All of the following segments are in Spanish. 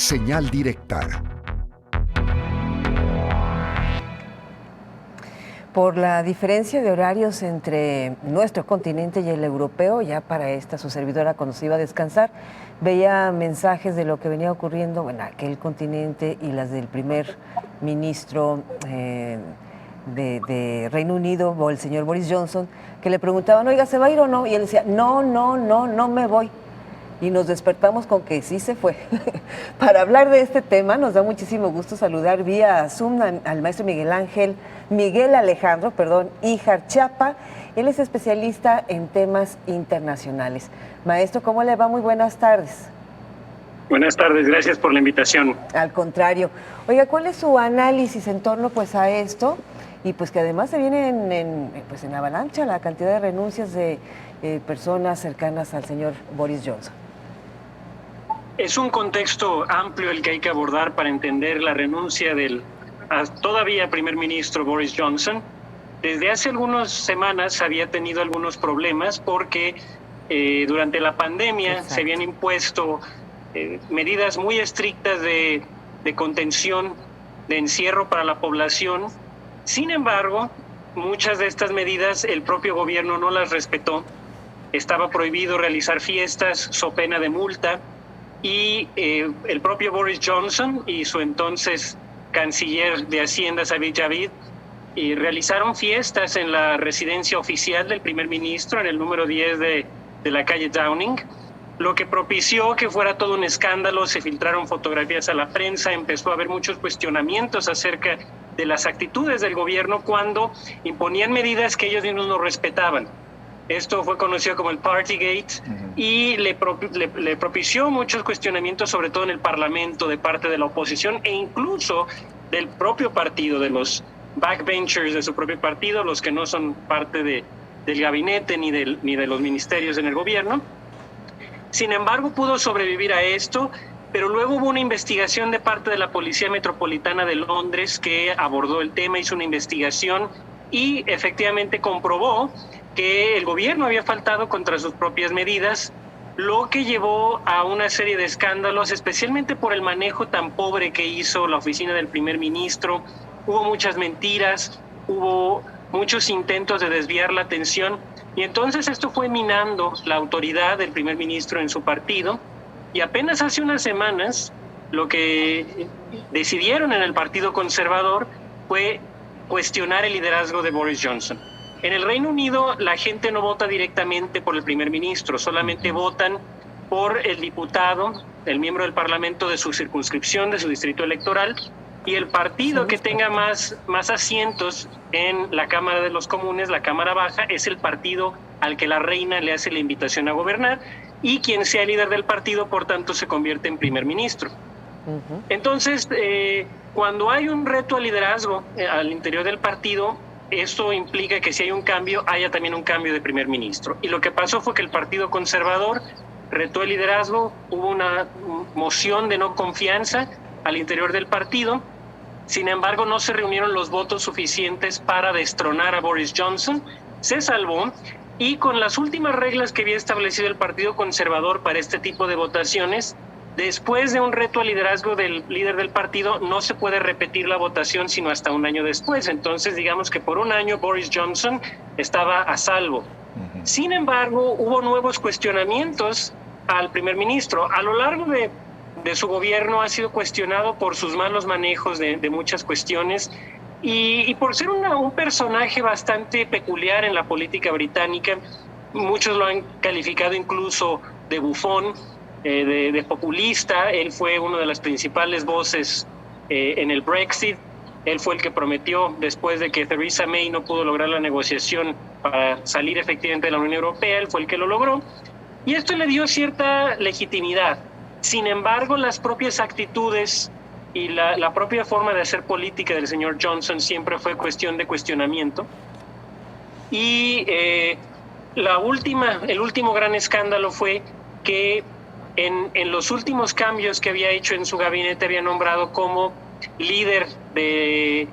Señal directa. Por la diferencia de horarios entre nuestro continente y el europeo, ya para esta su servidora cuando se iba a descansar, veía mensajes de lo que venía ocurriendo en aquel continente y las del primer ministro de Reino Unido, o el señor Boris Johnson, que le preguntaban, oiga, ¿se va a ir o no? Y él decía, no me voy. Y nos despertamos con que sí se fue. Para hablar de este tema, nos da muchísimo gusto saludar vía Zoom al maestro Miguel Alejandro Híjar Chapa. Él es especialista en temas internacionales. Maestro, ¿cómo le va? Muy buenas tardes. Buenas tardes, gracias por la invitación. Al contrario. Oiga, ¿cuál es su análisis en torno a esto? Y pues que además se viene en avalancha la cantidad de renuncias de personas cercanas al señor Boris Johnson. Es un contexto amplio el que hay que abordar para entender la renuncia del todavía primer ministro Boris Johnson. Desde hace algunas semanas había tenido algunos problemas porque durante la pandemia se habían impuesto medidas muy estrictas de contención, de encierro para la población. Sin embargo, muchas de estas medidas el propio gobierno no las respetó. Estaba prohibido realizar fiestas so pena de multa. Y el propio Boris Johnson y su entonces canciller de Hacienda, Sajid Javid, realizaron fiestas en la residencia oficial del primer ministro, en el número 10 de la calle Downing, lo que propició que fuera todo un escándalo. Se filtraron fotografías a la prensa, empezó a haber muchos cuestionamientos acerca de las actitudes del gobierno cuando imponían medidas que ellos mismos no respetaban. Esto fue conocido como el Partygate y le propició muchos cuestionamientos, sobre todo en el Parlamento, de parte de la oposición e incluso del propio partido, de los backbenchers de su propio partido, los que no son parte del gabinete ni de los ministerios en el gobierno. Sin embargo, pudo sobrevivir a esto, pero luego hubo una investigación de parte de la Policía Metropolitana de Londres que abordó el tema, hizo una investigación y efectivamente comprobó que el gobierno había faltado contra sus propias medidas, lo que llevó a una serie de escándalos, especialmente por el manejo tan pobre que hizo la oficina del primer ministro. Hubo muchas mentiras, hubo muchos intentos de desviar la atención, y entonces esto fue minando la autoridad del primer ministro en su partido, y apenas hace unas semanas lo que decidieron en el Partido Conservador fue cuestionar el liderazgo de Boris Johnson. En el Reino Unido la gente no vota directamente por el primer ministro, solamente votan por el diputado, el miembro del Parlamento de su circunscripción, de su distrito electoral, y el partido que tenga más asientos en la Cámara de los Comunes, la Cámara Baja, es el partido al que la reina le hace la invitación a gobernar, y quien sea líder del partido, por tanto, se convierte en primer ministro. Entonces, cuando hay un reto al liderazgo al interior del partido, esto implica que si hay un cambio, haya también un cambio de primer ministro. Y lo que pasó fue que el Partido Conservador retó el liderazgo, hubo una moción de no confianza al interior del partido. Sin embargo, no se reunieron los votos suficientes para destronar a Boris Johnson. Se salvó, y con las últimas reglas que había establecido el Partido Conservador para este tipo de votaciones, después de un reto al liderazgo del líder del partido, no se puede repetir la votación sino hasta un año después. Entonces, digamos que por un año Boris Johnson estaba a salvo. Sin embargo, hubo nuevos cuestionamientos al primer ministro. A lo largo de su gobierno ha sido cuestionado por sus malos manejos de muchas cuestiones y por ser un personaje bastante peculiar en la política británica. Muchos lo han calificado incluso de bufón, de populista. Él fue una de las principales voces en el Brexit. Él fue el que prometió, después de que Theresa May no pudo lograr la negociación para salir efectivamente de la Unión Europea, él fue el que lo logró. Y esto le dio cierta legitimidad. Sin embargo, las propias actitudes y la propia forma de hacer política del señor Johnson siempre fue cuestión de cuestionamiento. Y el último gran escándalo fue que en los últimos cambios que había hecho en su gabinete había nombrado como líder de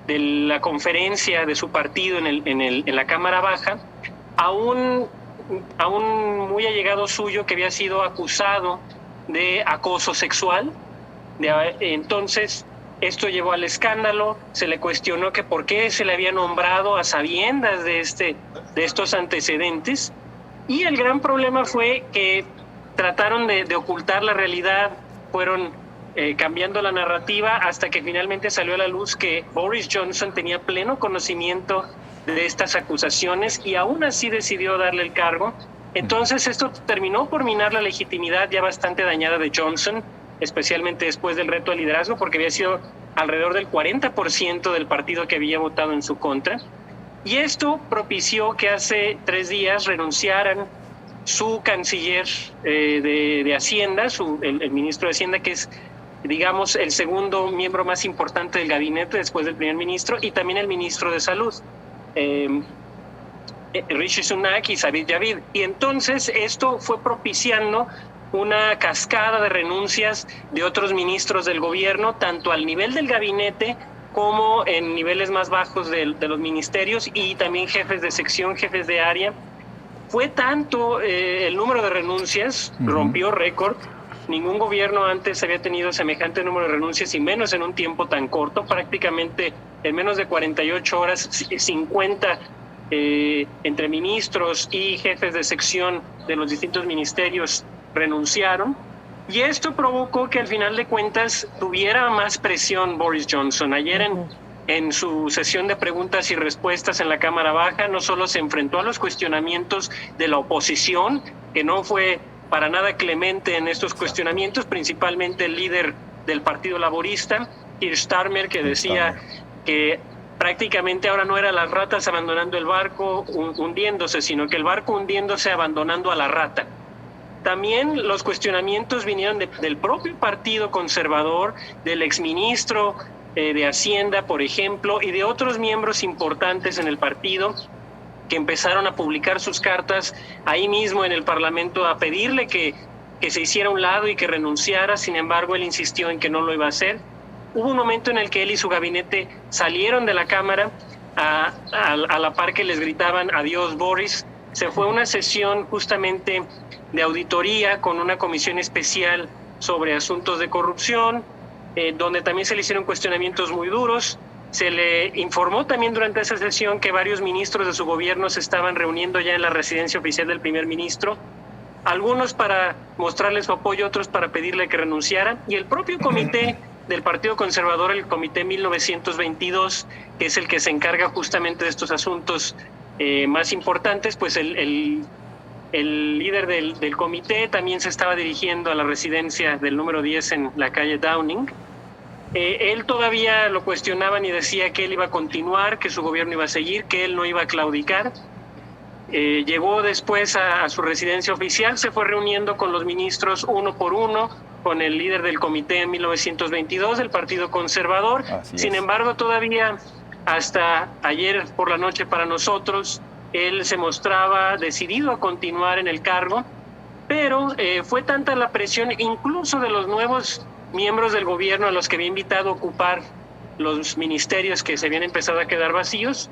la conferencia de su partido en la Cámara Baja a un muy allegado suyo que había sido acusado de acoso sexual Entonces, esto llevó al escándalo, se le cuestionó que por qué se le había nombrado a sabiendas de estos antecedentes, y el gran problema fue que trataron de ocultar la realidad, fueron cambiando la narrativa hasta que finalmente salió a la luz que Boris Johnson tenía pleno conocimiento de estas acusaciones y aún así decidió darle el cargo. Entonces esto terminó por minar la legitimidad ya bastante dañada de Johnson, especialmente después del reto al liderazgo, porque había sido alrededor del 40% del partido que había votado en su contra. Y esto propició que hace 3 días renunciaran su canciller de Hacienda, el ministro de Hacienda, que es, digamos, el segundo miembro más importante del gabinete después del primer ministro, y también el ministro de Salud, Rishi Sunak y Sajid Javid. Y entonces esto fue propiciando una cascada de renuncias de otros ministros del gobierno, tanto al nivel del gabinete como en niveles más bajos de los ministerios, y también jefes de sección, jefes de área. Fue tanto el número de renuncias, rompió récord. Ningún gobierno antes había tenido semejante número de renuncias, y menos en un tiempo tan corto. Prácticamente en menos de 48 horas, 50 entre ministros y jefes de sección de los distintos ministerios renunciaron, y esto provocó que al final de cuentas tuviera más presión Boris Johnson. Ayer en su sesión de preguntas y respuestas en la Cámara Baja no solo se enfrentó a los cuestionamientos de la oposición, que no fue para nada clemente en estos cuestionamientos, principalmente el líder del Partido Laborista, Keir Starmer, que decía que prácticamente ahora no eran las ratas abandonando el barco hundiéndose, sino que el barco hundiéndose abandonando a la rata. También los cuestionamientos vinieron del propio Partido Conservador, del exministro de Hacienda, por ejemplo, y de otros miembros importantes en el partido, que empezaron a publicar sus cartas ahí mismo en el Parlamento a pedirle que se hiciera a un lado y que renunciara. Sin embargo, él insistió en que no lo iba a hacer. Hubo un momento en el que él y su gabinete salieron de la Cámara a la par que les gritaban adiós Boris. Se fue una sesión justamente de auditoría con una comisión especial sobre asuntos de corrupción, donde también se le hicieron cuestionamientos muy duros. Se le informó también durante esa sesión que varios ministros de su gobierno se estaban reuniendo ya en la residencia oficial del primer ministro, algunos para mostrarle su apoyo, otros para pedirle que renunciara, y el propio comité del Partido Conservador, el Comité 1922, que es el que se encarga justamente de estos asuntos más importantes, pues el líder del comité también se estaba dirigiendo a la residencia del número 10 en la calle Downing. Él todavía lo cuestionaban y decía que él iba a continuar, que su gobierno iba a seguir, que él no iba a claudicar. Llegó después a su residencia oficial, se fue reuniendo con los ministros uno por uno, con el líder del comité en 1922 del Partido Conservador. Sin embargo, todavía hasta ayer por la noche para nosotros, él se mostraba decidido a continuar en el cargo, pero fue tanta la presión, incluso de los nuevos miembros del gobierno a los que había invitado a ocupar los ministerios que se habían empezado a quedar vacíos,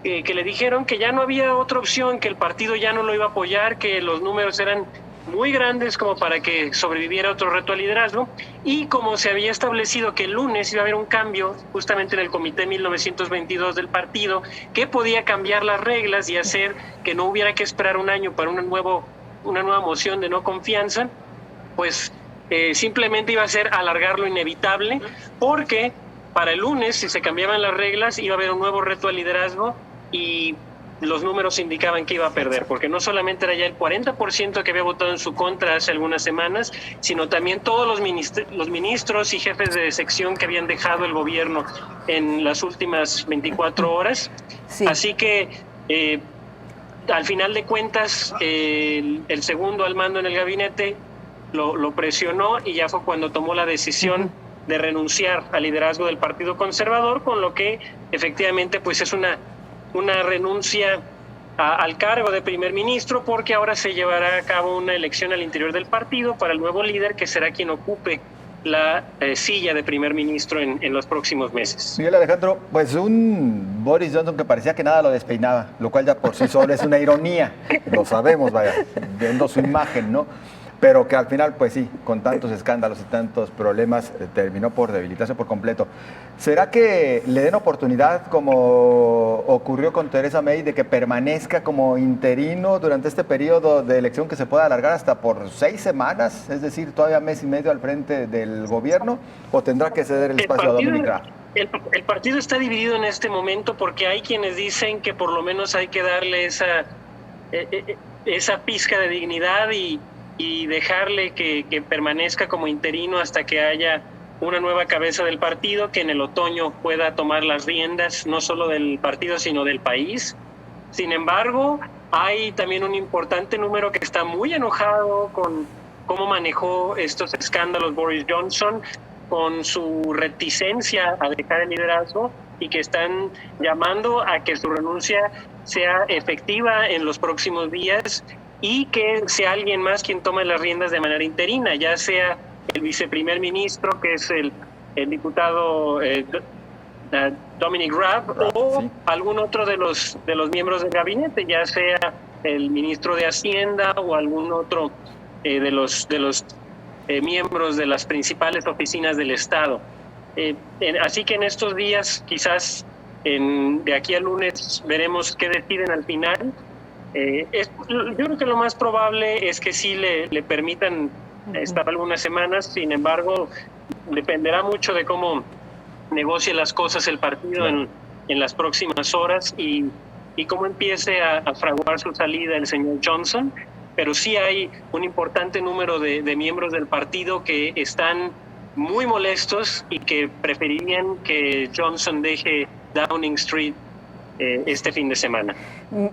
que le dijeron que ya no había otra opción, que el partido ya no lo iba a apoyar, que los números eran muy grandes como para que sobreviviera otro reto al liderazgo, y como se había establecido que el lunes iba a haber un cambio justamente en el Comité 1922 del partido, que podía cambiar las reglas y hacer que no hubiera que esperar un año para una nueva moción de no confianza, pues simplemente iba a ser alargar lo inevitable, porque para el lunes, si se cambiaban las reglas, iba a haber un nuevo reto al liderazgo, y los números indicaban que iba a perder, porque no solamente era ya el 40% que había votado en su contra hace algunas semanas, sino también todos los ministros y jefes de sección que habían dejado el gobierno en las últimas 24 horas. Sí. Así que al final de cuentas, el segundo al mando en el gabinete lo presionó, y ya fue cuando tomó la decisión de renunciar al liderazgo del Partido Conservador, con lo que efectivamente pues es una renuncia al cargo de primer ministro, porque ahora se llevará a cabo una elección al interior del partido para el nuevo líder, que será quien ocupe la silla de primer ministro en los próximos meses. Miguel Alejandro, pues un Boris Johnson que parecía que nada lo despeinaba, lo cual ya por sí solo es una ironía, lo sabemos, vaya, viendo su imagen, ¿no? pero que al final, pues sí, con tantos escándalos y tantos problemas, terminó por debilitarse por completo. ¿Será que le den oportunidad, como ocurrió con Theresa May, de que permanezca como interino durante este periodo de elección que se pueda alargar hasta por 6 semanas, es decir, todavía mes y medio al frente del gobierno, o tendrá que ceder el espacio a Dominic Raab? El partido está dividido en este momento porque hay quienes dicen que por lo menos hay que darle esa pizca de dignidad y dejarle que permanezca como interino hasta que haya una nueva cabeza del partido que en el otoño pueda tomar las riendas no solo del partido sino del país. Sin embargo, hay también un importante número que está muy enojado con cómo manejó estos escándalos Boris Johnson, con su reticencia a dejar el liderazgo y que están llamando a que su renuncia sea efectiva en los próximos días y que sea alguien más quien tome las riendas de manera interina, ya sea el viceprimer ministro, que es el diputado Dominic Raab, o sí, algún otro de los miembros del gabinete, ya sea el ministro de Hacienda o algún otro de los miembros de las principales oficinas del Estado. Así que en estos días, quizás de aquí al lunes, veremos qué deciden al final. Yo creo que lo más probable es que sí le permitan estar algunas semanas. Sin embargo, dependerá mucho de cómo negocie las cosas el partido en las próximas horas y cómo empiece a fraguar su salida el señor Johnson. Pero sí hay un importante número de miembros del partido que están muy molestos y que preferirían que Johnson deje Downing Street este fin de semana.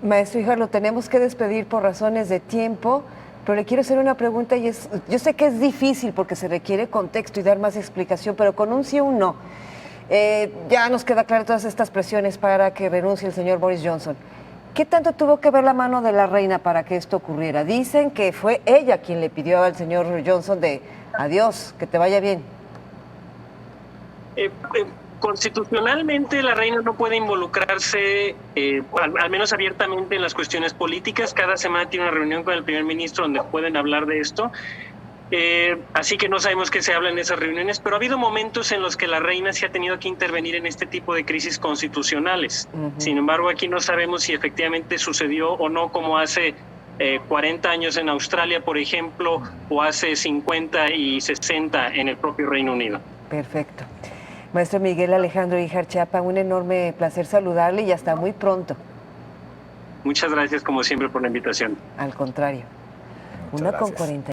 Maestro Híjar, lo tenemos que despedir por razones de tiempo, pero le quiero hacer una pregunta y yo sé que es difícil porque se requiere contexto y dar más explicación, pero con un sí o un no. Ya nos queda claro todas estas presiones para que renuncie el señor Boris Johnson. ¿Qué tanto tuvo que ver la mano de la reina para que esto ocurriera? Dicen que fue ella quien le pidió al señor Johnson de adiós, que te vaya bien. Constitucionalmente la reina no puede involucrarse, al menos abiertamente, en las cuestiones políticas. Cada semana tiene una reunión con el primer ministro donde pueden hablar de esto. Así que no sabemos qué se habla en esas reuniones, pero ha habido momentos en los que la reina se ha tenido que intervenir en este tipo de crisis constitucionales. Sin embargo, aquí no sabemos si efectivamente sucedió o no, como hace 40 años en Australia, por ejemplo, o hace 50 y 60 en el propio Reino Unido. Perfecto. Maestro Miguel Alejandro Híjar Chiapa, un enorme placer saludarle y hasta muy pronto. Muchas gracias, como siempre, por la invitación. Al contrario. Muchas gracias. 1:40.